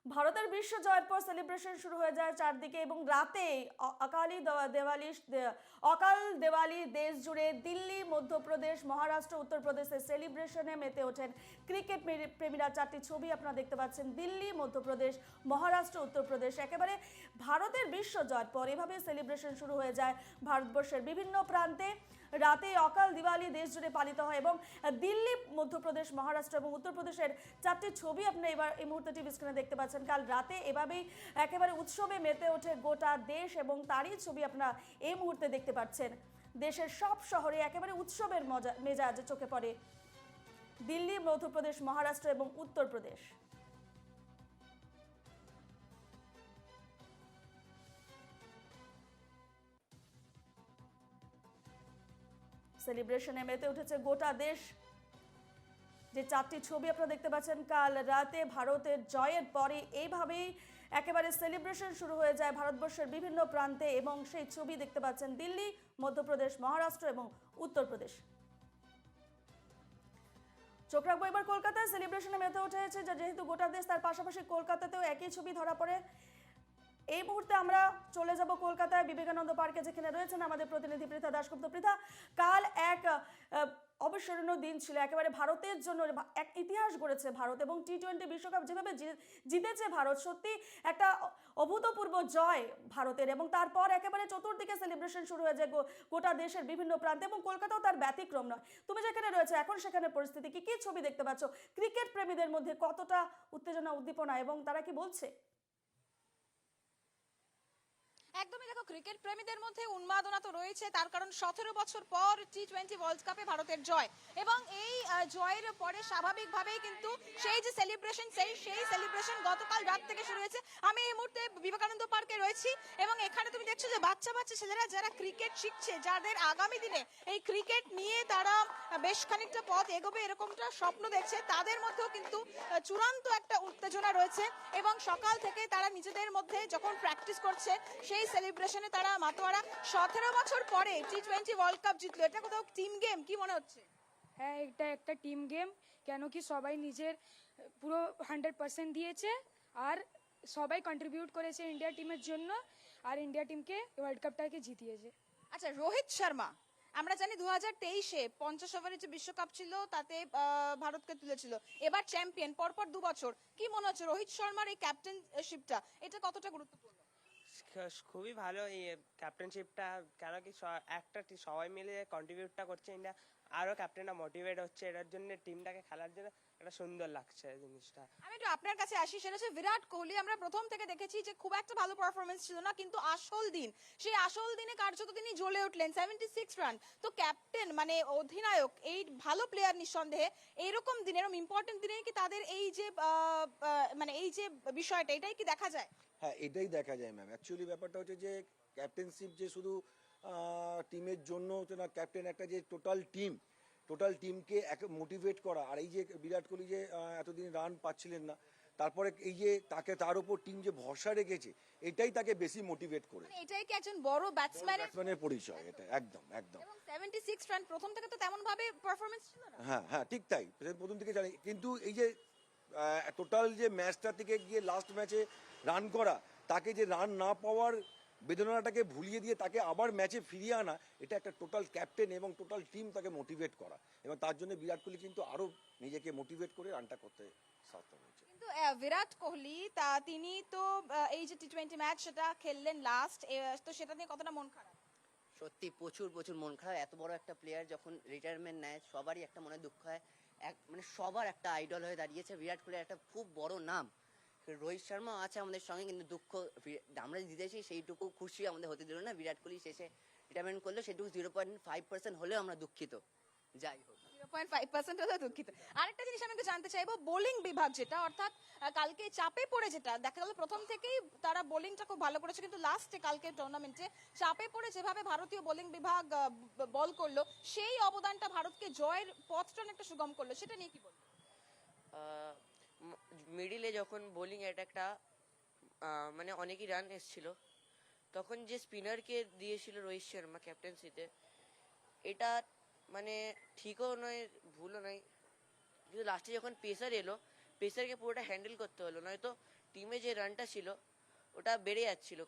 ভারতের বিশ্ব জয়ের পর সেলিব্রেশন শুরু হয়ে যায় চারদিকে এবং রাতে অকাল দেওয়ালি দেশ জুড়ে দিল্লি, মধ্যপ্রদেশ, মহারাষ্ট্র, উত্তরপ্রদেশের সেলিব্রেশনে মেতে ওঠেন ক্রিকেট প্রেমীরা। চারটি ছবি আপনারা দেখতে পাচ্ছেন, দিল্লি, মধ্যপ্রদেশ, মহারাষ্ট্র, উত্তরপ্রদেশ। একেবারে ভারতের বিশ্ব জয়ের পর এভাবে সেলিব্রেশন শুরু হয়ে যায় ভারতবর্ষের বিভিন্ন প্রান্তে। রাতে অকাল দিওয়ালি দেশ জুড়ে পালিত হয় এবং দিল্লি, মধ্যপ্রদেশ, মহারাষ্ট্র এবং উত্তরপ্রদেশের চারটি ছবি আপনি এবার এই মুহূর্তে টিভি স্ক্রিনে দেখতে পাচ্ছেন। কাল রাতে এভাবেই একেবারে উৎসবে মেতে ওঠে গোটা দেশ এবং তারই ছবি আপনারা এই মুহূর্তে দেখতে পাচ্ছেন। দেশের সব শহরে একেবারে উৎসবের মেজাজ চোখে পড়ে দিল্লি, মধ্যপ্রদেশ, মহারাষ্ট্র এবং উত্তরপ্রদেশ। সেলিব্রেশনে মেতে উঠেছে গোটা দেশ। যে চারটি ছবি আপনারা দেখতে পাচ্ছেন, কাল রাতে ভারতের জয়ের পরে এইভাবেই একেবারে সেলিব্রেশন শুরু হয়ে যায় ভারতবর্ষের বিভিন্ন প্রান্তে এবং সেই ছবি দেখতে পাচ্ছেন দিল্লি, মধ্যপ্রদেশ, মহারাষ্ট্র এবং উত্তরপ্রদেশ। চোখ রাখবো এবার কলকাতায়। সেলিব্রেশনে মেতে উঠেছে যেহেতু গোটা দেশ, তার পাশাপাশি কলকাতাতেও একই ছবি ধরা পড়ে। এই মুহূর্তে আমরা চলে যাব কলকাতায় বিবেকানন্দ পার্কে, যেখানে রয়েছেন আমাদের প্রতিনিধি পৃথা দাশগুপ্ত। পৃথা, কাল এক অবিস্মরণীয় দিন ছিল একেবারে ভারতের জন্য, এক ইতিহাস গড়েছে ভারত এবং টি-20 বিশ্বকাপ যেভাবে জিতেছে ভারত, সত্যি একটা অভূতপূর্ব জয় ভারতের। এবং তারপর একেবারে চতুর্দিকে সেলিব্রেশন শুরু হয়ে যায় গোটা দেশের বিভিন্ন প্রান্তে এবং কলকাতাও তার ব্যতিক্রম নয়। তুমি যেখানে রয়েছে এখন সেখানে পরিস্থিতি কি, কি ছবি দেখতে পাচ্ছ? ক্রিকেট প্রেমীদের মধ্যে কতটা উত্তেজনা, উদ্দীপনা এবং তারা কি বলছে? একদমই, দেখো, ক্রিকেট প্রেমীদের মধ্যে উন্মাদনা তো রয়েছে, তার কারণ 17 বছর পর টি-20 ওয়ার্ল্ড কাপে ভারতের জয় এবং এই জয়ের পরে স্বাভাবিকভাবেই কিন্তু সেই যে সেলিব্রেশন, সেই সেলিব্রেশন গতকাল রাত থেকে শুরু হয়েছে। আমি এই মুহূর্তে বিবেকানন্দ পার্কে রয়েছি এবং এখানে তুমি দেখছো যে বাচ্চা ছেলেরা যারা ক্রিকেট শিখছে, যাদের আগামী দিনে এই ক্রিকেট নিয়ে তারা বেশ খানিকটা পথ এগোবে এরকমটা স্বপ্ন দেখছে, তাদের মধ্যেও কিন্তু চূড়ান্ত একটা উত্তেজনা রয়েছে এবং সকাল থেকে তারা নিজেদের মধ্যে যখন প্র্যাকটিস করছে সেই সেলিব্রেশনে তারা মাতোয়ারা। 17 বছর পরে টি-20 ওয়ার্ল্ড কাপ জিতলো, এটা কোথাও টিম গেম কি মনে হচ্ছে? হ্যাঁ, এটা একটা টিম গেম, কেন কি সবাই নিজের পুরো 100% দিয়েছে আর সবাই কন্ট্রিবিউট করেছে ইন্ডিয়া টিমের জন্য আর ইন্ডিয়া টিমকে ওয়ার্ল্ড কাপটাকে জিতিয়েছে। আচ্ছা, রোহিত শর্মা, আমরা জানি 2023-এ 50 ওভারের যে বিশ্বকাপ ছিল তাতে ভারতকে তুলেছিল, এবার চ্যাম্পিয়ন পরপর 2 বছর। কি মনে হচ্ছে রোহিত শর্মার এই ক্যাপ্টেনশিপটা, এটা কতটা গুরুত্বপূর্ণ? খুবই ভালো এই ক্যাপ্টেনশিপটা, কেন কি একটা সবাই মিলে কন্ট্রিবিউটটা করছে ইন্ডিয়া, আরো ক্যাপ্টেনরা মোটিভেট হচ্ছে, এটার জন্য টিমটাকে খেলার জন্য একটা সুন্দর লাগছে জিনিসটা। আমি একটু আপনার কাছে আসি, সেটা হচ্ছে বিরাট কোহলি। আমরা প্রথম থেকে দেখেছি যে খুব একটা ভালো পারফরমেন্স ছিল না, কিন্তু সেই আসল দিনে কার্যত তিনি জ্বলে উঠলেন, 76 রান। তো ক্যাপ্টেন মানে অধিনায়ক, এই ভালো প্লেয়ার নিঃসন্দেহে, এইরকম দিনে, এরকম ইম্পর্টেন্ট দিনে কি তাদের এই যে মানে এই যে বিষয়টা, এটাই কি দেখা যায়? হ্যাঁ, এটাই দেখা যায় ম্যাম। অ্যাকচুয়ালি ব্যাপারটা হচ্ছে যে ক্যাপ্টেনশিপ যে শুধু টিমের জন্য হচ্ছে না, ক্যাপ্টেন একটা যে টোটাল টিমকে মোটিভেট করা। আর এই যে বিরাট কোহলি যে এতদিন রান পাচ্ছিলেন না, তারপরে এই যে তার উপর টিম যে ভরসা রেখেছে, এটাই তাকে বেশি মোটিভেট করে। মানে এটাই কি একজন বড় ব্যাটসম্যানের পরিচয় এটা, একদম একদম। এবং 76 রান প্রথম থেকে তো তেমন ভাবে পারফরমেন্স ছিল না। হ্যাঁ হ্যাঁ, ঠিক তাই, প্রথম থেকে জানি। কিন্তু এই যে টোটাল যে ম্যাচটা থেকে গিয়ে লাস্ট ম্যাচে রান করা, তাকে যে রান না পাওয়ার বেদনাটাকে ভুলিয়ে দিয়ে তাকে আবার ম্যাচে ফিরিয়ে আনা, এটা একটা টোটাল ক্যাপ্টেন এবং টোটাল টিম তাকে মোটিভেট করা। এবং তার জন্য বিরাট কোহলি কিন্তু আরো নিজেকে মোটিভেট করে রানটা করতে সক্ষম হয়েছে। কিন্তু বিরাট কোহলি তিনি তো এই যে টি-20 ম্যাচ সেটা খেললেন লাস্ট, তো সেটা নিয়ে কতটা মন খারাপ? সত্যি প্রচুর মন খারাপ। এত বড় একটা প্লেয়ার যখন রিটায়ারমেন্ট নেয়, সবারই একটা মনে দুঃখ হয়। মানে সবার একটা আইডল হয়ে দাঁড়িয়েছে বিরাট কোহলি, একটা খুব বড় নাম। রোহিত শর্মা আছে আমাদের সঙ্গে, কিন্তু দুঃখ আমরা জিতেছি সেইটুকু খুশি আমাদের হতে দিল না। বিরাট কোহলি শেষে রিটায়ারমেন্ট করলো, সেটুকু 0.5% হলেও আমরা দুঃখিত। যাই হোক, 0.5% হলেও দুঃখিত। আরেকটা জিনিস আমি একটু জানতে চাইবো, বোলিং বিভাগ যেটা, অর্থাৎ কালকে চাপে পড়ে যেটা দেখা গেল, প্রথম থেকেই তারা বোলিংটা খুব ভালো করেছে, কিন্তু লাস্টে কালকে টুর্নামেন্টে চাপে পড়ে যেভাবে ভারতীয় বোলিং বিভাগ বল করলো, সেই অবদানটা ভারতকে জয়ের পথটা অনেকটা সুগম করলো, সেটা নিয়ে কি বলবো? মিডিলে যখন বোলিং অ্যাটাকটা মানে অনেকই রান এসছিল, তখন যে স্পিনারকে দিয়েছিল রোহিত শর্মা ক্যাপ্টেন্সিতে, এটা মানে ঠিকও নয় ভুলও নয়, কিন্তু লাস্টে যখন পেসার এলো, পেসারকে পুরোটা হ্যান্ডেল করতে হলো, নয়তো টিমে যে রানটা ছিল ওটা বেড়ে যাচ্ছিল